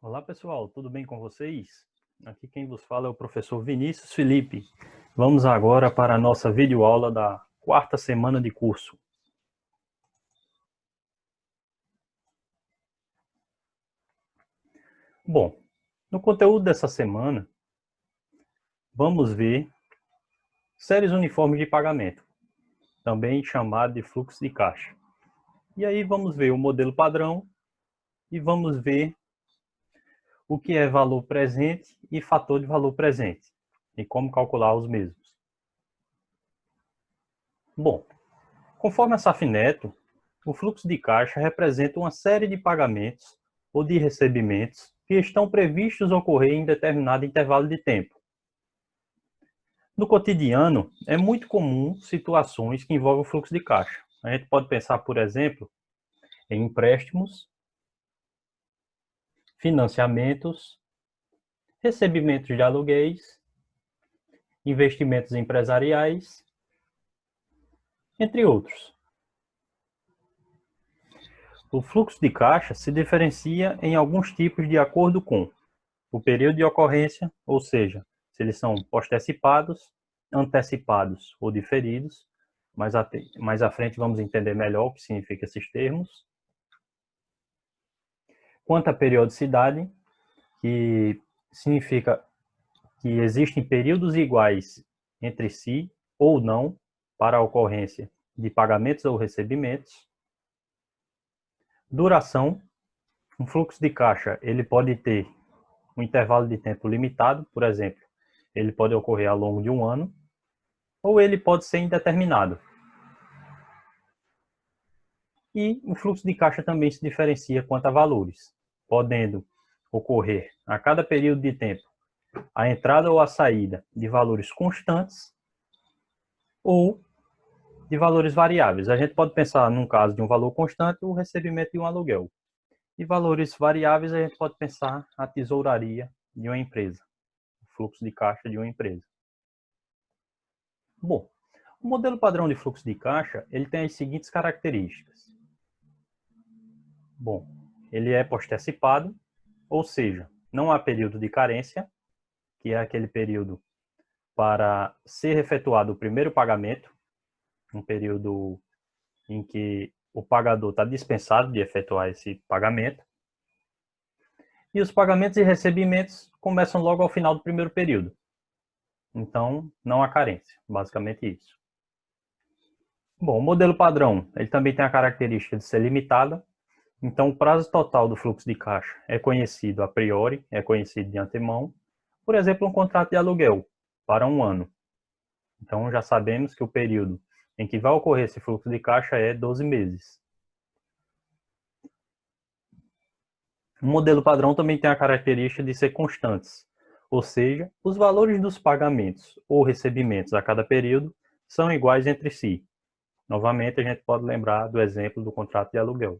Olá pessoal, tudo bem com vocês? Aqui quem vos fala é o professor Vinícius Felipe. Vamos agora para a nossa videoaula da quarta semana de curso. Bom, no conteúdo dessa semana, vamos ver séries uniformes de pagamento, também chamado de fluxo de caixa. E aí vamos ver o modelo padrão e vamos ver o que é valor presente e fator de valor presente e como calcular os mesmos. Bom, conforme a Safineto, o fluxo de caixa representa uma série de pagamentos ou de recebimentos que estão previstos ocorrer em determinado intervalo de tempo. No cotidiano, é muito comum situações que envolvem o fluxo de caixa. A gente pode pensar, por exemplo, em empréstimos, financiamentos, recebimentos de aluguéis, investimentos empresariais, entre outros. O fluxo de caixa se diferencia em alguns tipos de acordo com o período de ocorrência, ou seja, se eles são postecipados, antecipados ou diferidos. Mais à frente vamos entender melhor o que significam esses termos. Quanto à periodicidade, que significa que existem períodos iguais entre si ou não para a ocorrência de pagamentos ou recebimentos. Duração, um fluxo de caixa ele pode ter um intervalo de tempo limitado, por exemplo, ele pode ocorrer ao longo de um ano, ou ele pode ser indeterminado. E o fluxo de caixa também se diferencia quanto a valores, podendo ocorrer a cada período de tempo a entrada ou a saída de valores constantes ou de valores variáveis. A gente pode pensar, num caso de um valor constante, o recebimento de um aluguel. E valores variáveis, a gente pode pensar a tesouraria de uma empresa, o fluxo de caixa de uma empresa. Bom, o modelo padrão de fluxo de caixa, ele tem as seguintes características. Bom, ele é postecipado, ou seja, não há período de carência, que é aquele período para ser efetuado o primeiro pagamento, um período em que o pagador está dispensado de efetuar esse pagamento. E os pagamentos e recebimentos começam logo ao final do primeiro período. Então, não há carência, basicamente isso. Bom, o modelo padrão, ele também tem a característica de ser limitado. Então, o prazo total do fluxo de caixa é conhecido a priori, é conhecido de antemão. Por exemplo, um contrato de aluguel para um ano. Então, já sabemos que o período em que vai ocorrer esse fluxo de caixa é 12 meses. O modelo padrão também tem a característica de ser constantes, ou seja, os valores dos pagamentos ou recebimentos a cada período são iguais entre si. Novamente, a gente pode lembrar do exemplo do contrato de aluguel.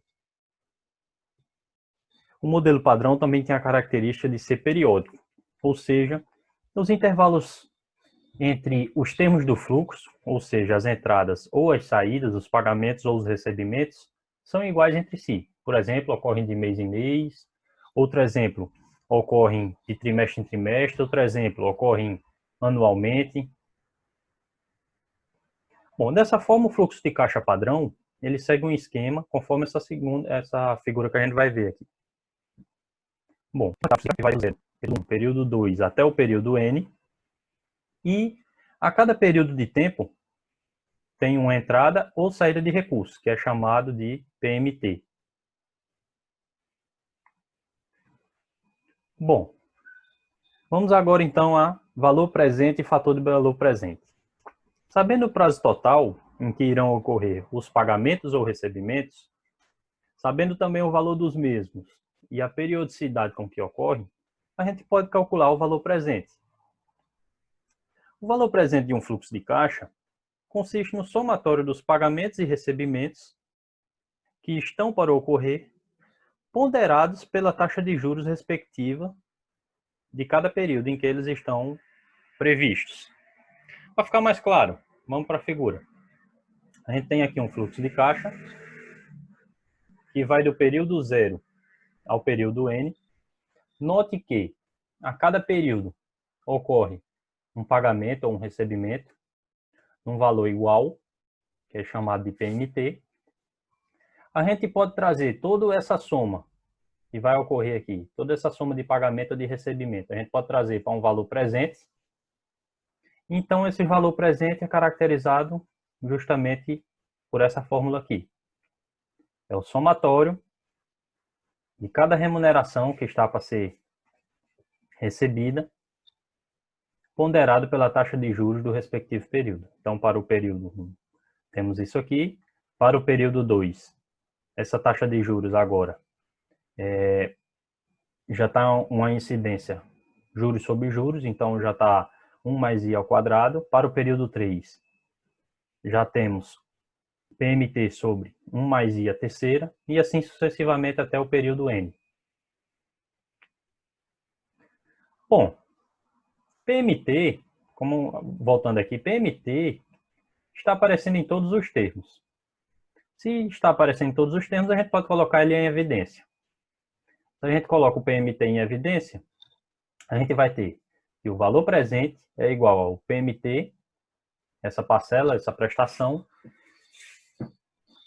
O modelo padrão também tem a característica de ser periódico, ou seja, os intervalos entre os termos do fluxo, ou seja, as entradas ou as saídas, os pagamentos ou os recebimentos, são iguais entre si. Por exemplo, ocorrem de mês em mês. Outro exemplo, ocorrem de trimestre em trimestre. Outro exemplo, ocorrem anualmente. Bom, dessa forma, o fluxo de caixa padrão, ele segue um esquema conforme essa figura que a gente vai ver aqui. Bom, vai do período 2 até o período N, e a cada período de tempo tem uma entrada ou saída de recursos, que é chamado de PMT. Bom, vamos agora então a valor presente e fator de valor presente. Sabendo o prazo total em que irão ocorrer os pagamentos ou recebimentos, sabendo também o valor dos mesmos e a periodicidade com que ocorrem, a gente pode calcular o valor presente. O valor presente de um fluxo de caixa consiste no somatório dos pagamentos e recebimentos que estão para ocorrer, ponderados pela taxa de juros respectiva de cada período em que eles estão previstos. Para ficar mais claro, vamos para a figura. A gente tem aqui um fluxo de caixa que vai do período 0 ao período N, Note que a cada período ocorre um pagamento ou um recebimento num valor igual, que é chamado de PMT. A gente pode trazer toda essa soma que vai ocorrer aqui, toda essa soma de pagamento ou de recebimento, a gente pode trazer para um valor presente. Então, esse valor presente é caracterizado justamente por essa fórmula aqui. É o somatório de cada remuneração que está para ser recebida, ponderado pela taxa de juros do respectivo período. Então, para o período 1, temos isso aqui. Para o período 2, essa taxa de juros agora já está uma incidência juros sobre juros, então já está 1 mais i ao quadrado. Para o período 3, já temos PMT sobre 1 mais i à terceira, e assim sucessivamente até o período n. Bom, PMT, voltando aqui, PMT está aparecendo em todos os termos. Se está aparecendo em todos os termos, a gente pode colocar ele em evidência. Se a gente coloca o PMT em evidência, a gente vai ter que o valor presente é igual ao PMT, essa parcela, essa prestação,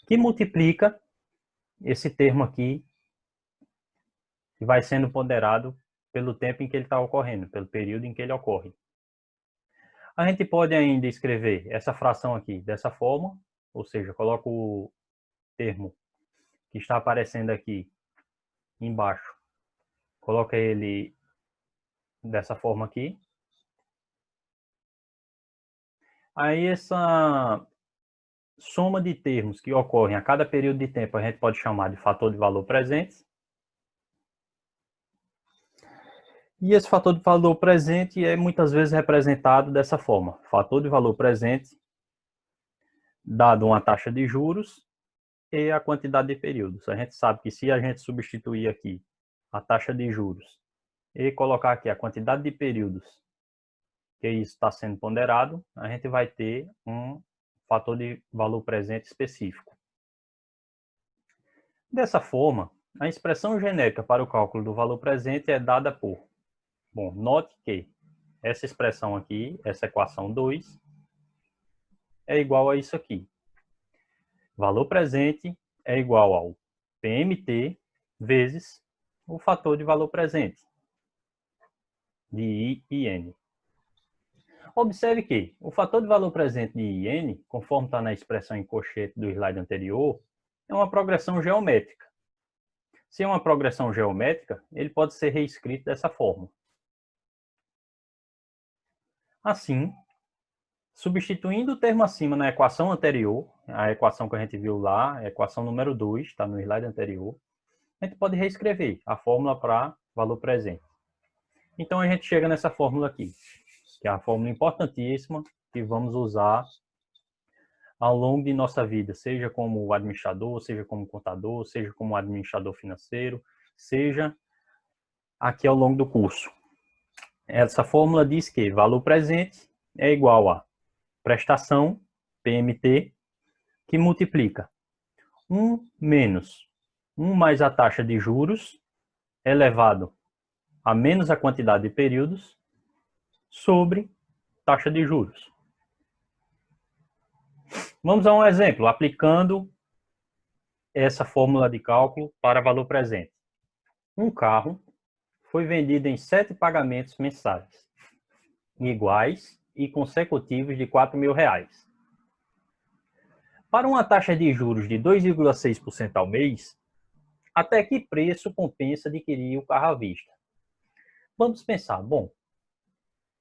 que multiplica esse termo aqui, que vai sendo ponderado pelo tempo em que ele está ocorrendo, pelo período em que ele ocorre. A gente pode ainda escrever essa fração aqui dessa forma, ou seja, coloco o termo que está aparecendo aqui embaixo, coloca ele dessa forma aqui. Aí essa soma de termos que ocorrem a cada período de tempo a gente pode chamar de fator de valor presente. E esse fator de valor presente é muitas vezes representado dessa forma. Fator de valor presente dado uma taxa de juros e a quantidade de períodos. A gente sabe que se a gente substituir aqui a taxa de juros e colocar aqui a quantidade de períodos que isso está sendo ponderado, a gente vai ter um fator de valor presente específico. Dessa forma, a expressão genérica para o cálculo do valor presente é dada por... Bom, note que essa expressão aqui, essa equação 2, é igual a isso aqui. Valor presente é igual ao PMT vezes o fator de valor presente, de I e N. Observe que o fator de valor presente de I e N, conforme está na expressão em colchete do slide anterior, é uma progressão geométrica. Se é uma progressão geométrica, ele pode ser reescrito dessa forma. Assim, substituindo o termo acima na equação anterior, a equação que a gente viu lá, a equação número 2, está no slide anterior, a gente pode reescrever a fórmula para valor presente. Então, a gente chega nessa fórmula aqui, que é a fórmula importantíssima que vamos usar ao longo de nossa vida, seja como administrador, seja como contador, seja como administrador financeiro, seja aqui ao longo do curso. Essa fórmula diz que valor presente é igual a prestação, PMT, que multiplica 1 menos 1 mais a taxa de juros, elevado a menos a quantidade de períodos, sobre taxa de juros. Vamos a um exemplo, aplicando essa fórmula de cálculo para valor presente. Um carro foi vendido em 7 pagamentos mensais, iguais e consecutivos de R$4.000. Para uma taxa de juros de 2,6% ao mês, até que preço compensa adquirir o carro à vista? Vamos pensar, bom,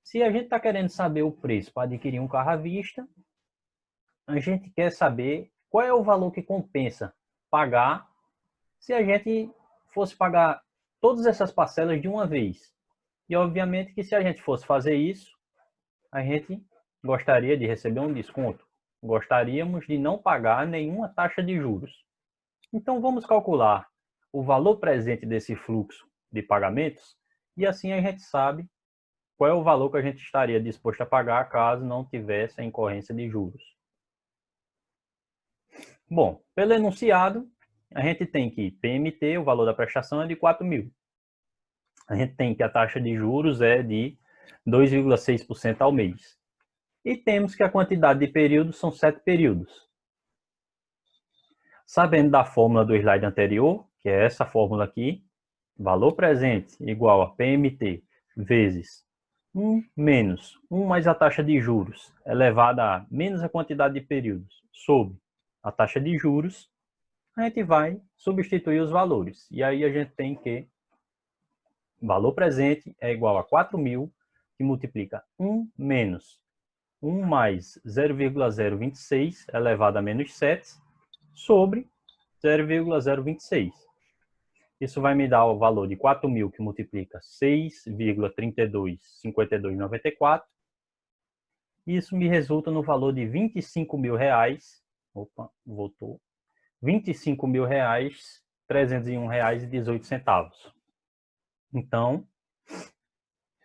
se a gente está querendo saber o preço para adquirir um carro à vista, a gente quer saber qual é o valor que compensa pagar se a gente fosse pagar todas essas parcelas de uma vez. E obviamente que se a gente fosse fazer isso, a gente gostaria de receber um desconto. Gostaríamos de não pagar nenhuma taxa de juros. Então vamos calcular o valor presente desse fluxo de pagamentos e assim a gente sabe qual é o valor que a gente estaria disposto a pagar caso não tivesse a incorrência de juros. Bom, pelo enunciado, a gente tem que PMT, o valor da prestação, é de 4.000. a gente tem que a taxa de juros é de 2,6% ao mês. E temos que a quantidade de períodos são 7 períodos. Sabendo da fórmula do slide anterior, que é essa fórmula aqui, valor presente igual a PMT vezes 1 menos 1 mais a taxa de juros elevada a menos a quantidade de períodos sobre a taxa de juros, a gente vai substituir os valores. E aí a gente tem que valor presente é igual a 4.000, que multiplica 1 menos 1 mais 0,026 elevado a menos 7 sobre 0,026. Isso vai me dar o valor de 4.000, que multiplica 6,325294. Isso me resulta no valor de R$ 25.000. Opa, voltou. R$ 25.000, R$ 301,18. Então,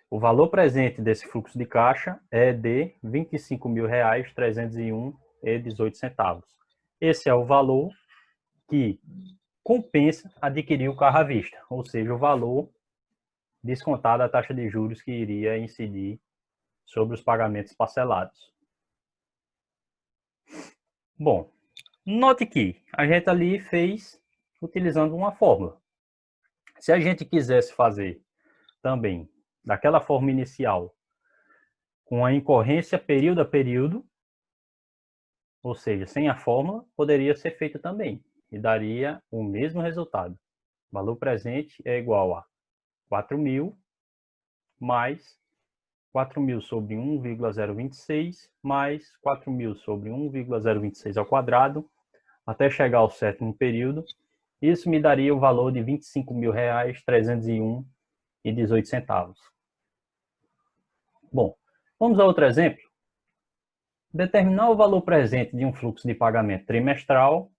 o valor presente desse fluxo de caixa é de R$ 25.000, 301,18. Esse é o valor que compensa adquirir o carro à vista, ou seja, o valor descontado da taxa de juros que iria incidir sobre os pagamentos parcelados. Bom, note que a gente ali fez utilizando uma fórmula. Se a gente quisesse fazer também daquela forma inicial, com a incorrência período a período, ou seja, sem a fórmula, poderia ser feito também, e daria o mesmo resultado. O valor presente é igual a 4.000 mais 4.000 sobre 1,026 mais 4.000 sobre 1,026 ao quadrado, até chegar ao sétimo período. Isso me daria o valor de R$ 25.000, 301,18. Bom, vamos a outro exemplo. Determinar o valor presente de um fluxo de pagamento trimestral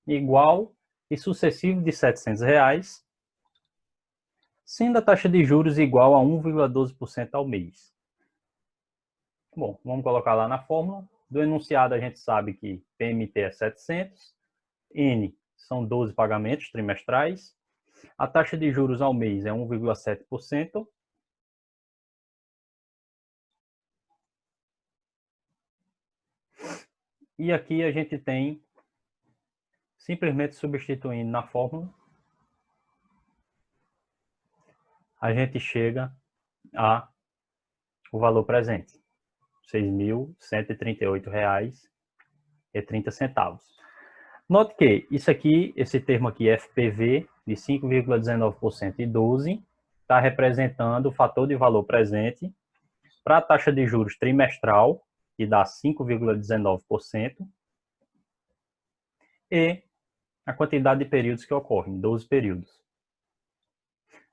igual e sucessivo de R$ 700, sendo a taxa de juros igual a 1,12% ao mês. Bom, vamos colocar lá na fórmula. Do enunciado a gente sabe que PMT é 700, N são 12 pagamentos trimestrais, a taxa de juros ao mês é 1,7%, e aqui a gente tem, simplesmente substituindo na fórmula, a gente chega a o valor presente, R$ 6.138,30. Note que isso aqui, esse termo aqui, FPV, de 5,19% e 12, está representando o fator de valor presente para a taxa de juros trimestral, que dá 5,19%, e a quantidade de períodos que ocorrem, 12 períodos.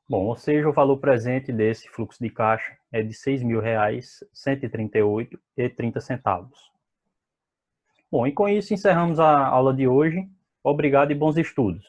Bom, ou seja, o valor presente desse fluxo de caixa é de R$ 6.138,30. Bom, e com isso encerramos a aula de hoje. Obrigado e bons estudos.